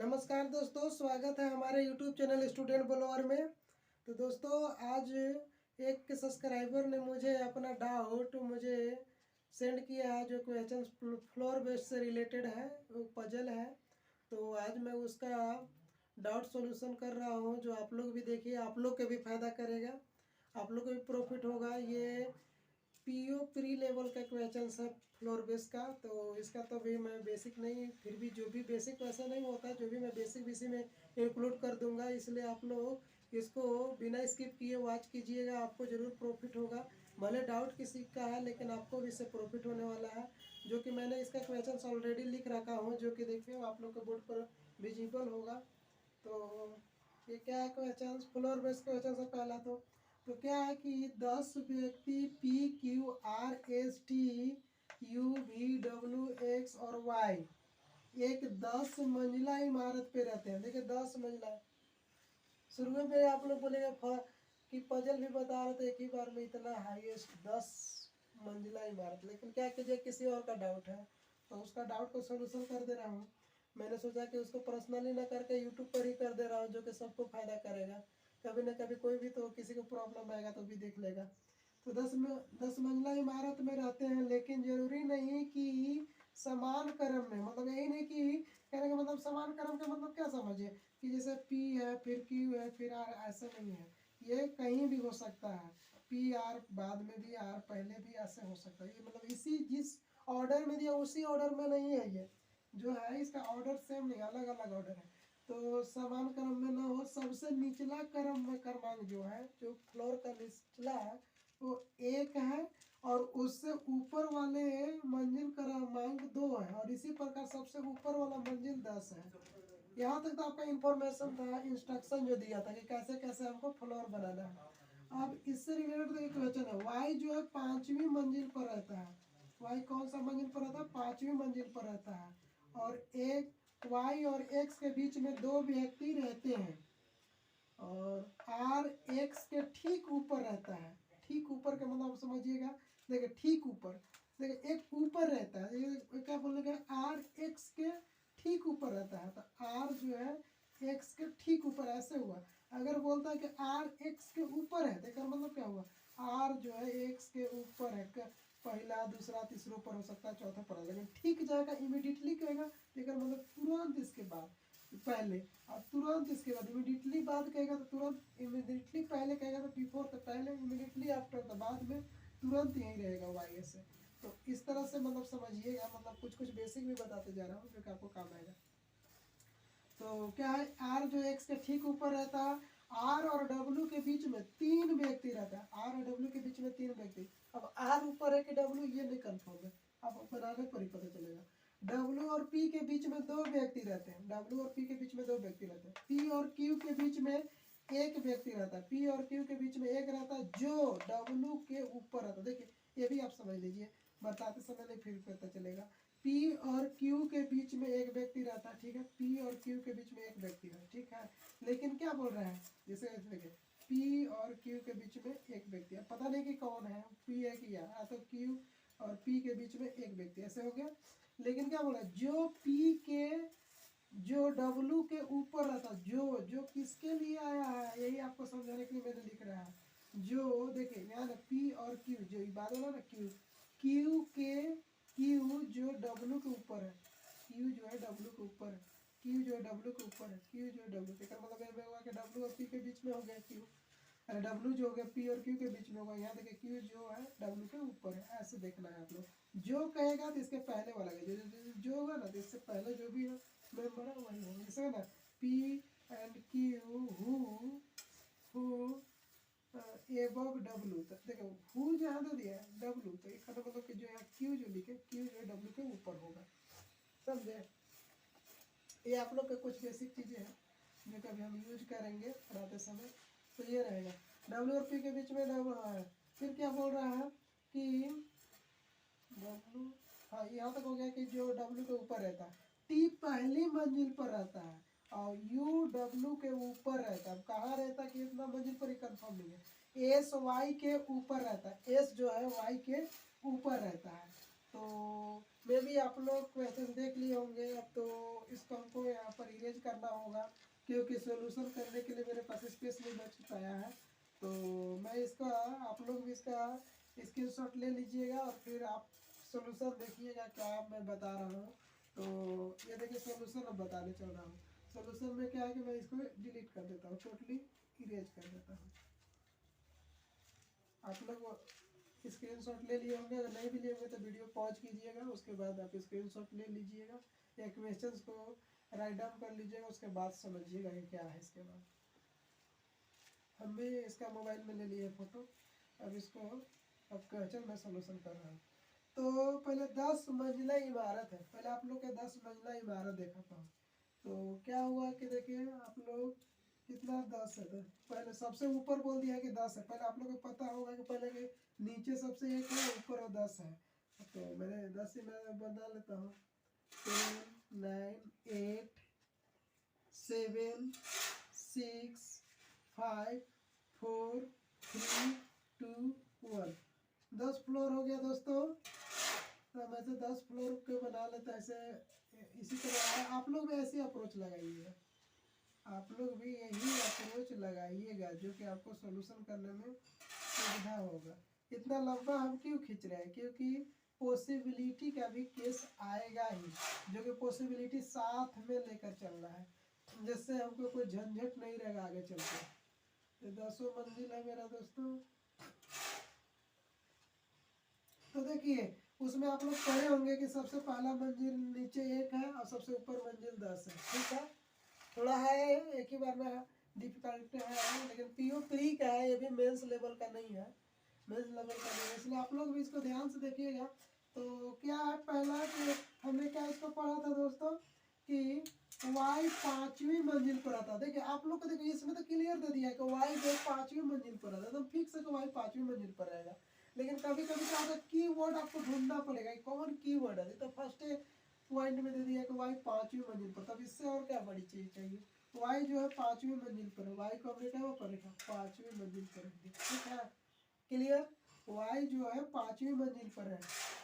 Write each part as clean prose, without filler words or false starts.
नमस्कार दोस्तों, स्वागत है हमारे YouTube चैनल स्टूडेंट ब्लॉगर में। तो दोस्तों, आज एक सब्सक्राइबर ने मुझे अपना डाउट सेंड किया है, जो क्वेश्चन फ्लोर बेस से रिलेटेड है, वो पजल है। तो आज मैं उसका डाउट सॉल्यूशन कर रहा हूँ, जो आप लोग भी देखिए, आप लोग के भी फायदा करेगा, आप लोग को भी प्रॉफिट होगा। ये पीओ प्री लेवल का क्वेश्चन है फ्लोर बेस का। तो इसका तो भी मैं बेसिक नहीं, फिर भी जो भी बेसिक वैसा नहीं होता, जो भी मैं बेसिक इसी में इंक्लूड कर दूंगा। इसलिए आप लोग इसको बिना स्किप किए वॉच कीजिएगा, आपको ज़रूर प्रॉफिट होगा। भले डाउट किसी का है, लेकिन आपको भी इससे प्रॉफिट होने वाला है। जो कि मैंने इसका क्वेश्चन ऑलरेडी लिख रखा हूँ, जो कि देखिए आप लोग के बोर्ड पर विजिबल होगा। तो ये क्या है क्वेश्चन, फ्लोर बेस क्वेश्चन से पहला तो क्या है कि 10 व्यक्ति PQRSTUVWX और Y एक 10 मंजिला इमारत पे रहते हैं। देखिए 10 मंजिला, शुरू में आप लोग बोलेगा कि पजल भी बता रहे थे एक ही बार में इतना हाईएस्ट 10 मंजिला इमारत, लेकिन क्या कीजिए, किसी और का डाउट है तो उसका डाउट को सोल्यूशन कर दे रहा हूँ। मैंने सोचा कि उसको पर्सनली ना करके यूट्यूब पर ही कर दे रहा हूँ, जो कि सबको फायदा करेगा। कभी ना कभी कोई भी तो किसी को प्रॉब्लम आएगा तो भी देख लेगा। तो 10 मंजिला इमारत में रहते हैं, लेकिन जरूरी नहीं कि समान क्रम में, मतलब यही नहीं कि कहने का मतलब समान क्रम का मतलब क्या समझिए कि जैसे P है फिर Q है फिर R, ऐसा नहीं है। ये कहीं भी हो सकता है, PR बाद में भी, R पहले भी, ऐसे हो सकता है। ये मतलब इसी जिस ऑर्डर में दिया उसी ऑर्डर में नहीं है। ये जो है इसका ऑर्डर सेम नहीं, अलग अलग ऑर्डर है। तो समान क्रम में ना हो, सबसे निचला क्रम में क्रमांक जो है, जो फ्लोर का निचला है वो 1 है, और उससे ऊपर वाले मंजिल क्रमांक 2 है, और इसी प्रकार सबसे ऊपर वाला मंजिल 10 है। यहाँ तक तो आपका इंफॉर्मेशन था, इंस्ट्रक्शन जो दिया था कि कैसे कैसे हमको फ्लोर बनाना है। अब इससे रिलेटेड एक क्वेश्चन है, वाई जो है 5वीं मंजिल पर रहता है। वाई कौन सा मंजिल पर रहता है? 5वीं मंजिल पर रहता है। और एक वाई और एक्स के बीच में 2 व्यक्ति रहते हैं, और आर एक्स के ठीक ऊपर रहता है। ठीक ऊपर का मतलब समझिएगा, देखिए ठीक ऊपर, देखिए एक ऊपर रहता है, ये क्या बोलेगा, आर एक्स के ठीक ऊपर रहता है। तो आर जो है एक्स के ठीक ऊपर, ऐसे हुआ। अगर बोलता है कि आर एक्स के ऊपर है, देखो मतलब क्या हुआ, आर जो है एक्स के ऊपर है, पहला दूसरा तीसरा ऊपर हो सकता है, चौथा पर, लेकिन ठीक जाएगा इमीडिएटली कहेगा, लेकिन मतलब तुरंत इसके बाद पहले, और तुरंत इसके बाद इमीडिएटली बाद कहेगा तो तुरंत, इमीडिएटली पहले कहेगा तो बिफोर तो पहले, इमीडिएटली आफ्टर तो बाद में, तुरंत यही रहेगा वाई से। तो इस तरह से मतलब समझिएगा, मतलब कुछ कुछ बेसिक भी बताते जा रहा हूँ जो कि आपको काम आएगा। तो क्या है, आर जो एक्स के ठीक ऊपर रहता है, आर और डब्ल्यू के बीच में 3 व्यक्ति रहता है। आर और डब्ल्यू के बीच में 3 व्यक्ति। अब आर ऊपर है कि डब्ल्यू, ये नहीं कंफर्म है, अब बनाने पर ही पता चलेगा। डब्ल्यू और पी के बीच में 2 व्यक्ति रहते हैं। डब्ल्यू और पी के बीच में 2 व्यक्ति रहते हैं। पी और क्यू के बीच में 1 व्यक्ति रहता है। पी और क्यू के बीच में 1 रहता है, जो डब्ल्यू के ऊपर रहता है। देखिए ये भी आप समझ लीजिए, बताते समय नहीं फिर पता चलेगा। P और Q के बीच में 1 व्यक्ति रहता है, ठीक है। P और Q के बीच में 1 व्यक्ति है, ठीक है। लेकिन क्या बोल रहा है, जैसे देखिए P और Q के बीच में 1 व्यक्ति है, पता नहीं कि कौन है, P है कि यार, तो Q और P के बीच में 1 व्यक्ति, ऐसे हो गया। लेकिन क्या बोला, जो P के, जो W के ऊपर रहता, जो जो किसके लिए आया है, यही आपको समझाने के लिए मैंने लिख रहा है। जो देखिए यहाँ ना P और Q, जो बात होगा ना Q के, Q जो W के ऊपर है, Q जो है W के ऊपर है, Q जो है W के ऊपर है, Q जो है W के, मतलब ये होगा कि W और P के बीच में हो गया Q, अरे W जो हो गया P और Q के बीच में होगा। यहाँ देखिए Q जो है W के ऊपर है, ऐसे देखना है आप लोग। जो कहेगा तो इसके पहले वाला जो होगा ना, इससे पहले जो भी मेंबर है वही होगा। जैसे ना P and Q who above W, तो देखो हु जहाँ दे दिया है डब्ल्यू, तो इसका मतलब कि जो है क्यू जो लिखे, क्यू जो है डब्ल्यू के ऊपर होगा, समझे। ये आप लोग के कुछ बेसिक चीज़ें हैं जो कभी हम यूज करेंगे पढ़ाते समय। तो ये रहेगा डब्ल्यू और पी के बीच में डब्ल्यू है। फिर क्या बोल रहा है कि डब्ल्यू, हाँ यहाँ तक हो गया कि जो डब्ल्यू के ऊपर रहता है, टी पहली मंजिल पर रहता है, और यू डब्ल्यू के ऊपर रहता है। अब कहाँ रहता है कि इतना मंजिल पर ही कंफर्म नहीं है। एस वाई के ऊपर रहता है, एस जो है वाई के ऊपर रहता है। तो मे भी आप लोग क्वेश्चन देख लिए होंगे। अब तो इसको हमको यहाँ पर इरेज करना होगा, क्योंकि सोल्यूशन करने के लिए मेरे पास स्पेस नहीं बच पाया है। तो मैं इसका, आप लोग भी इसका स्क्रीनशॉट ले लीजिएगा और फिर आप सोल्यूशन देखिएगा क्या मैं बता रहा हूँ। तो ये देखिए सोल्यूशन अब बताने चल रहा हूँ। सोल्यूशन में क्या है कि मैं इसको डिलीट कर देता हूँ, टोटली इरेज कर देता हूँ। आप लोग स्क्रीनशॉट ले लिए होंगे, अगर नहीं भी लिए होंगे तो वीडियो पॉज कीजिएगा, उसके बाद आप स्क्रीनशॉट ले लीजिएगा या क्वेश्चंस को राइट डाउन कर लीजिएगा, उसके बाद समझिएगा कि क्या है। इसके बाद हम भी इसका मोबाइल में ले लिए फ़ोटो। अब इसको अब क्वेश्चन में सोल्यूशन कर रहा हूँ। तो पहले 10 मंजिला इमारत है, पहले आप लोग के 10 मंजिला इमारत देखा था। तो क्या हुआ कि देखिए आप लोग कितना 10 है, तो पहले सबसे ऊपर बोल दिया कि 10 है। पहले आप लोग को पता होगा कि पहले के नीचे सबसे 1 है, ऊपर 10 है। तो मैंने 10 ही मैं बना लेता हूँ। 10 9 8 7 6 5 4 3 2 1। 10 फ्लोर हो गया दोस्तों। तो मैं से 10 फ्लोर के बना लेता ऐसे। इसी तरह आप लोग भी ऐसी अप्रोच लगाइएगा, आप लोग भी यही अप्रोच लगाइएगा जो कि आपको सॉल्यूशन करने में सुविधा होगा। इतना लंबा हम क्यों खींच रहे हैं, क्योंकि पॉसिबिलिटी का भी केस आएगा ही, जो कि पॉसिबिलिटी साथ में लेकर चल रहा है, जिससे हमको कोई झंझट नहीं रहेगा आगे चलकर। तो 10 मंजिल है मेरा दोस्तों। तो देखिए उसमें आप लोग पढ़े होंगे कि सबसे पहला मंजिल नीचे 1 है और सबसे ऊपर मंजिल 10 है। ठीक है, थोड़ा है एक ही बार में डिफिकल्ट है, लेकिन पीओ प्री का है, ये भी मेंस लेवल का नहीं है, मेंस लेवल का नहीं है, इसलिए आप लोग भी इसको ध्यान से देखिएगा। तो क्या है पहला कि हमने क्या इसको पढ़ा था दोस्तों कि y 5वीं मंजिल पर आता। देखिए आप लोग को देखिए इसमें तो क्लियर दे दिया है कि y जो 5वीं मंजिल पर आता है, एकदम फिक्स है कि y 5वीं मंजिल पर रहेगा। लेकिन कभी कभी क्या होता है की वर्ड आपको ढूंढना पड़ेगा, कौन की वर्ड है। तो फर्स्ट पॉइंट में दे दिया कि y 5वीं मंजिल पर, तब इससे और क्या बड़ी चीज चाहिए। y जो है 5वीं मंजिल पर है, y को हमने क्या वो पढ़ेगा 5वीं मंजिल पर है। ठीक है, क्लियर। y जो है 5वीं मंजिल पर है।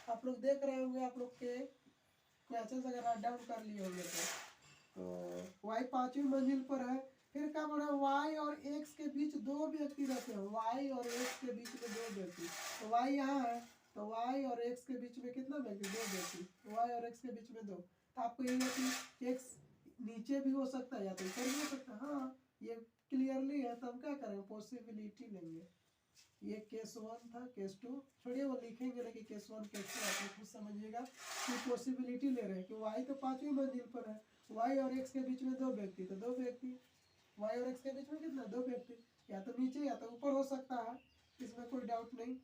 आप लोग देख रहे होंगे, आप लोग के क्वेश्चन अगर आप डाउन कर लिए होंगे तो y 5वीं मंजिल पर है। फिर क्या बोला, y और x के बीच 2 व्यक्ति रहते हैं, y और x के बीच में 2 व्यक्ति। तो y यहाँ है, तो y और x के बीच में कितना व्यक्ति, 2 व्यक्ति, y और x के बीच में 2। तो आपको ये है कि x नीचे भी हो सकता है या तो ऊपर भी हो सकता है। हाँ ये क्लियरली है, तब क्या करेंगे पॉसिबिलिटी लेंगे। ये केस 1 था, केस 2 छोड़िए वो लिखेंगे, लेकिन केस 1 केस 2 आप लोग खुद समझिएगा कि पॉसिबिलिटी ले रहे हैं कि y तो 5वीं मंजिल पर है, y और x के बीच में 2 व्यक्ति, तो 2 व्यक्ति y और x के बीच में कितना, 2 व्यक्ति, या तो नीचे या तो ऊपर हो सकता है, इसमें कोई डाउट नहीं।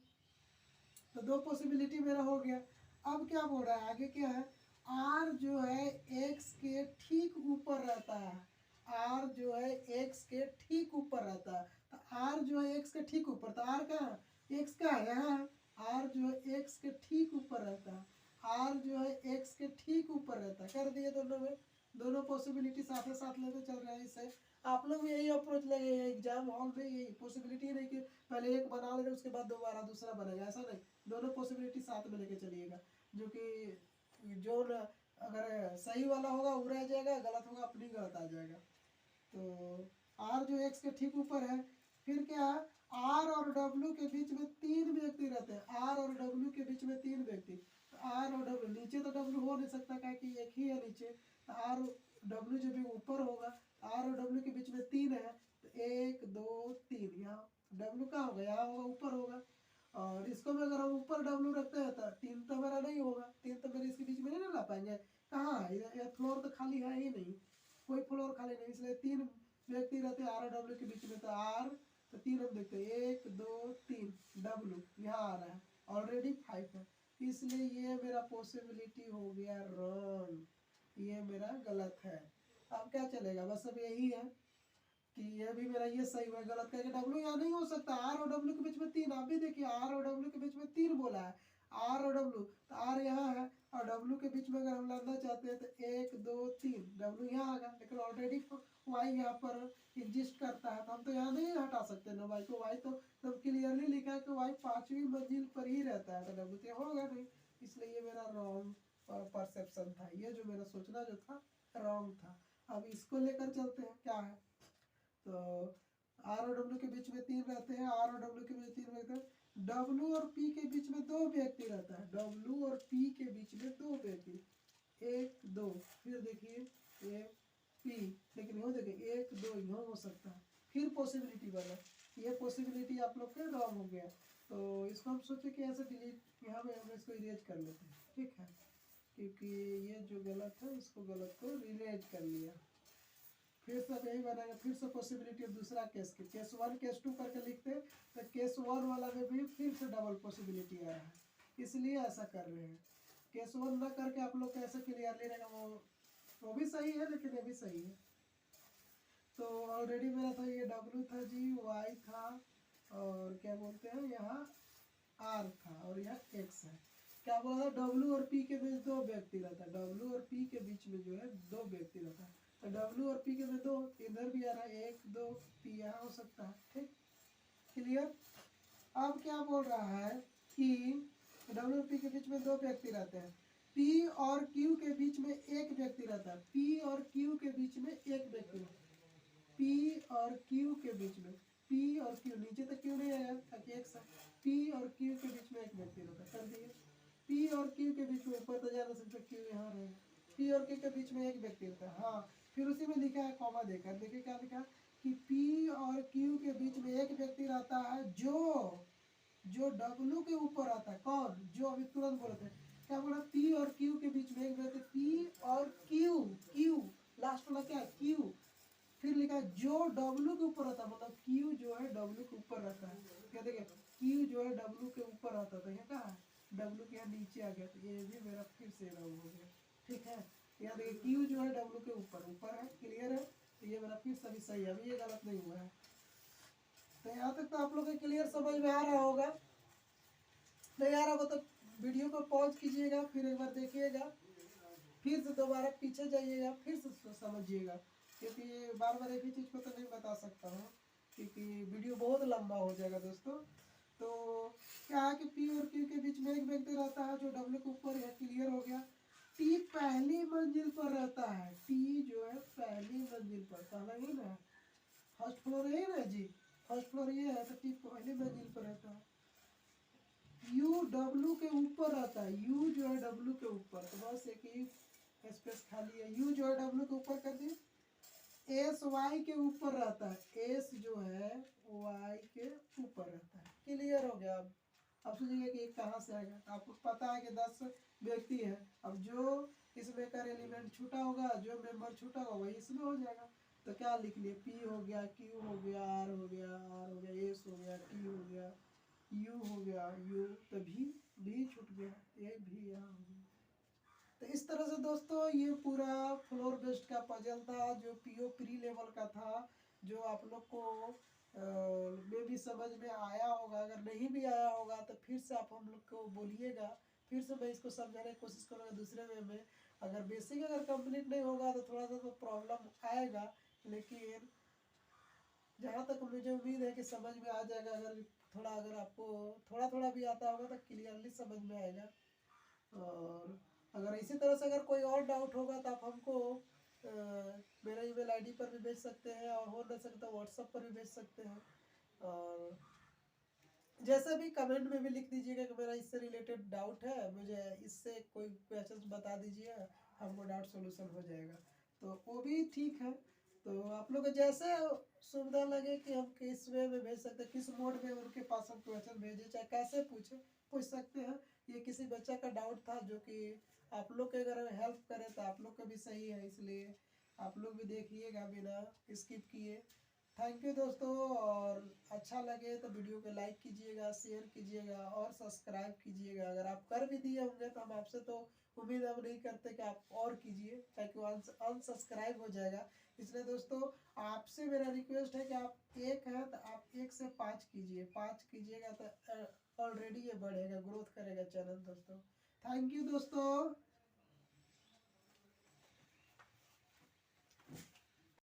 तो 2 पॉसिबिलिटी मेरा हो गया। अब क्या बोल रहा है आगे, क्या है r जो है x के ठीक ऊपर रहता है, r जो है x के ठीक ऊपर रहता है। तो r जो है x के ठीक ऊपर, तो r कहाँ, x का है यहाँ, r जो है x के ठीक ऊपर रहता है, r जो है x के ठीक ऊपर रहता है। कर दिए दोनों में, दोनों पॉसिबिलिटी साथ साथ लेते चल रहे हैं। इससे आप लोग भी यही अप्रोच लगे, एग्जाम हॉल में यही पॉसिबिलिटी नहीं कि पहले एक बना ले उसके बाद दोबारा दूसरा बनेगा, ऐसा नहीं, दोनों पॉसिबिलिटी साथ में लेके चलिएगा। जो कि जो अगर सही वाला होगा वो रह जाएगा, गलत होगा अपनी गलत आ जाएगा। तो आर जो एक्स के ठीक ऊपर है। फिर क्या है, आर और डब्ल्यू के बीच में 3 व्यक्ति रहते हैं, आर और डब्ल्यू के बीच में 3 व्यक्ति। तो आर और डब्ल्यू, नीचे तो डब्ल्यू हो नहीं सकता क्या कि एक ही है नीचे, तो आर डब्ल्यू जो भी ऊपर होगा, आर और डब्ल्यू के बीच में 3 है, तो 1 2 3, यहाँ डब्ल्यू कहाँ होगा, यहाँ होगा, ऊपर होगा। और इसको भी अगर हम ऊपर डब्ल्यू रखते हैं तो 3 तो मेरा नहीं होगा, 3 तो मेरे इसके बीच में नहीं ला पाएंगे। कहाँ है ये फ्लोर तो खाली है ही नहीं, कोई फ्लोर खाली नहीं, इसलिए 3 व्यक्ति रहते हैं आर और डब्ल्यू के बीच में। तो आर तो 3 हम देखते हैं, 1 2 3, डब्ल्यू यहाँ आ रहा है, ऑलरेडी 5 है, इसलिए ये मेरा पॉसिबिलिटी हो गया रॉन्ग, ये मेरा गलत है। अब क्या चलेगा, बस अब यही है कि ये भी मेरा ये सही हुआ, गलत करके डब्ल्यू यहाँ नहीं हो सकता, आर और डब्ल्यू के बीच में 3, आप भी देखिए आर और डब्ल्यू के बीच में 3 बोला है, आर और डब्ल्यू, तो आर यहाँ है और डब्ल्यू के बीच में अगर हम लाना चाहते हैं तो 1 2 3, डब्ल्यू यहाँ आएगा, लेकिन ऑलरेडी वाई यहाँ पर एग्जिस्ट करता है, तो हम तो यहाँ नहीं हटा सकते ना वाई को, वाई तो तब क्लियरली लिखा है कि वाई 5वीं मंजिल पर ही रहता है, तो डब्ल्यू तो होगा नहीं, इसलिए ये मेरा रॉन्ग परसेप्शन था, ये जो मेरा सोचना जो था रॉन्ग था। अब इसको लेकर चलते हैं क्या है। तो आर और डब्ल्यू के बीच में 3 रहते हैं, आर और डब्ल्यू के बीच 3 रहते हैं, डब्ल्यू और पी के बीच में 2 व्यक्ति रहता है, डब्ल्यू और पी के बीच में 2 व्यक्ति, 1 2, फिर देखिए ए पी, लेकिन यहाँ देखिए 1 2 यहाँ हो सकता है, फिर पॉसिबिलिटी वाला, ये पॉसिबिलिटी आप लोग के रॉन्ग हो गया। तो इसको हम सोचे कि ऐसे डिलीट, यहाँ में हम इसको इरेज कर लेते हैं, ठीक है, क्योंकि ये जो गलत है इसको गलत को इरेज कर लिया। फिर सब यही बनेगा, फिर से पॉसिबिलिटी ऑफ दूसरा केस की, केस 1 केस 2 करके लिखते हैं तो केस 1 वाला में भी फिर से डबल पॉसिबिलिटी आया है, इसलिए ऐसा कर रहे हैं। केस 1 ना करके आप लोग कैसे क्लियरली रहेगा, वो भी सही है लेकिन ये भी सही है। तो ऑलरेडी मेरा था ये डब्ल्यू था जी, वाई था, और क्या बोलते हैं यहाँ आर था, और यहाँ एक्स है। क्या बोला था, डब्ल्यू और पी के बीच 2 व्यक्ति रहता है, डब्ल्यू और पी के बीच में जो है 2 व्यक्ति रहता है, तो डब्ल्यू और पी के में 2, इधर भी आ रहा है 1 2, पी यहाँ हो सकता है, ठीक क्लियर। अब क्या बोल रहा है कि डब्ल्यू और पी के बीच में 2 व्यक्ति रहते हैं, पी और क्यू के बीच में 1 व्यक्ति रहता है, पी और क्यू के बीच में 1 व्यक्ति रहता है, पी और क्यू के बीच में, पी और क्यू, नीचे तक क्यू नहीं आया ताकि एक साथ, पी और क्यू के बीच में 1 व्यक्ति रहता है, कर दिए। पी और क्यू के बीच में, ऊपर तो जा नहीं सकता, क्यू यहाँ रहेगा, पी और क्यू के बीच में 1 व्यक्ति रहता है, हाँ। फिर उसी में लिखा है कॉमा देकर, देखिए क्या लिखा है कि पी और क्यू के बीच में 1 व्यक्ति रहता है जो डब्ल्यू के ऊपर आता है, कौन, जो अभी तुरंत बोले थे, क्या बोला, पी और क्यू के बीच में 1 व्यक्ति, पी और क्यू, क्यू लास्ट वाला क्या है क्यू, फिर लिखा है जो डब्ल्यू के ऊपर रहता है, मतलब क्यू जो है डब्ल्यू के ऊपर रहता है, क्या देखिए क्यू जो है डब्ल्यू के ऊपर रहता था, यहाँ कहा डब्ल्यू के यहाँ नीचे आ गया, तो ये भी मेरा फिर से रॉन्ग हो गया, ठीक है। यहाँ देखिए क्यू जो है डब्ल्यू के ऊपर है, क्लियर है, तो ये मेरा फिर सभी सही है, अभी ये गलत नहीं हुआ है। तो यहाँ तक तो आप लोग को क्लियर समझ में आ रहा होगा, नहीं आ रहा होगा तो वीडियो को पॉज कीजिएगा, फिर एक बार देखिएगा, फिर से दोबारा पीछे जाइएगा, फिर से समझिएगा, क्योंकि बार बार एक ही चीज़ को तो नहीं बता सकता हूँ, क्योंकि वीडियो बहुत लंबा हो जाएगा दोस्तों। तो क्या है कि पी और क्यू के बीच में 1 व्यक्ति रहता है जो डब्ल्यू के ऊपर है, क्लियर हो गया। टी पहली मंजिल पर रहता है, टी जो है पहली मंजिल पर, पहला ही ना, फर्स्ट फ्लोर यही ना जी, फर्स्ट फ्लोर ये है, तो टी पहली मंजिल पर रहता है। यू डब्ल्यू के ऊपर रहता है, यू जो है डब्ल्यू के ऊपर, तो बस एक ही स्पेस खाली है, यू जो है डब्ल्यू के ऊर कर दिए। एस वाई के ऊपर रहता है, एस जो है वाई के ऊपर रहता है, क्लियर हो गया। अब सोचिए कि कहाँ से आएगा, आपको पता है कि 10 व्यक्ति है, अब जो इसमें का एलिमेंट छूटा होगा, जो मेंबर छूटा होगा वही इसमें हो जाएगा। तो क्या लिख लिए, पी हो गया, क्यू हो गया, आर हो गया, आर हो गया, एस हो गया, टी हो गया, यू हो गया, यू, तो भी छूट गया, ये भी यहाँ हो गया। तो इस तरह से दोस्तों ये पूरा फ्लोर बेस्ड का पजल था, जो पीओ प्री लेवल का था, जो आप लोग को में भी समझ में आया होगा, अगर नहीं भी आया होगा तो फिर से आप हम लोग को बोलिएगा, फिर से मैं इसको समझाने की कोशिश करूँगा दूसरे वे में। अगर बेसिक अगर कंप्लीट नहीं होगा तो थोड़ा सा तो प्रॉब्लम आएगा, लेकिन जहाँ तक मुझे उम्मीद है कि समझ में आ जाएगा। अगर आपको थोड़ा थोड़ा भी आता होगा तो क्लियरली समझ में आएगा। और अगर इसी तरह से अगर कोई और डाउट होगा तो आप हमको मेरे ईमेल आईडी पर भी भेज सकते हैं, और हो नहीं सकता व्हाट्सएप पर भी भेज सकते हैं, और जैसे भी कमेंट में भी लिख दीजिएगा कि मेरा इससे रिलेटेड डाउट है, मुझे इससे कोई क्वेश्चन बता दीजिए, हमको डाउट सोल्यूशन हो जाएगा, तो वो भी ठीक है। तो आप लोग को जैसे सुविधा लगे कि हम किस वे में भेज सकते हैं, किस मोड में उनके पास हम क्वेश्चन भेजें, चाहे कैसे पूछ सकते हैं। ये किसी बच्चा का डाउट था जो कि आप लोग के अगर हेल्प करें तो आप लोग का भी सही है, इसलिए आप लोग भी देखिएगा बिना स्किप किए। थैंक यू दोस्तों, और अच्छा लगे तो वीडियो को लाइक कीजिएगा, शेयर कीजिएगा और सब्सक्राइब कीजिएगा। अगर आप कर भी दिए होंगे तो हम आपसे तो उम्मीद अब नहीं करते कि आप और कीजिए, ताकि वो अनसब्सक्राइब हो जाएगा। इसलिए दोस्तों आपसे मेरा रिक्वेस्ट है कि आप 1 है तो आप 1 से 5 कीजिए, 5 कीजिएगा तो ऑलरेडी ये बढ़ेगा, ग्रोथ करेगा चैनल दोस्तों। थैंक यू दोस्तों।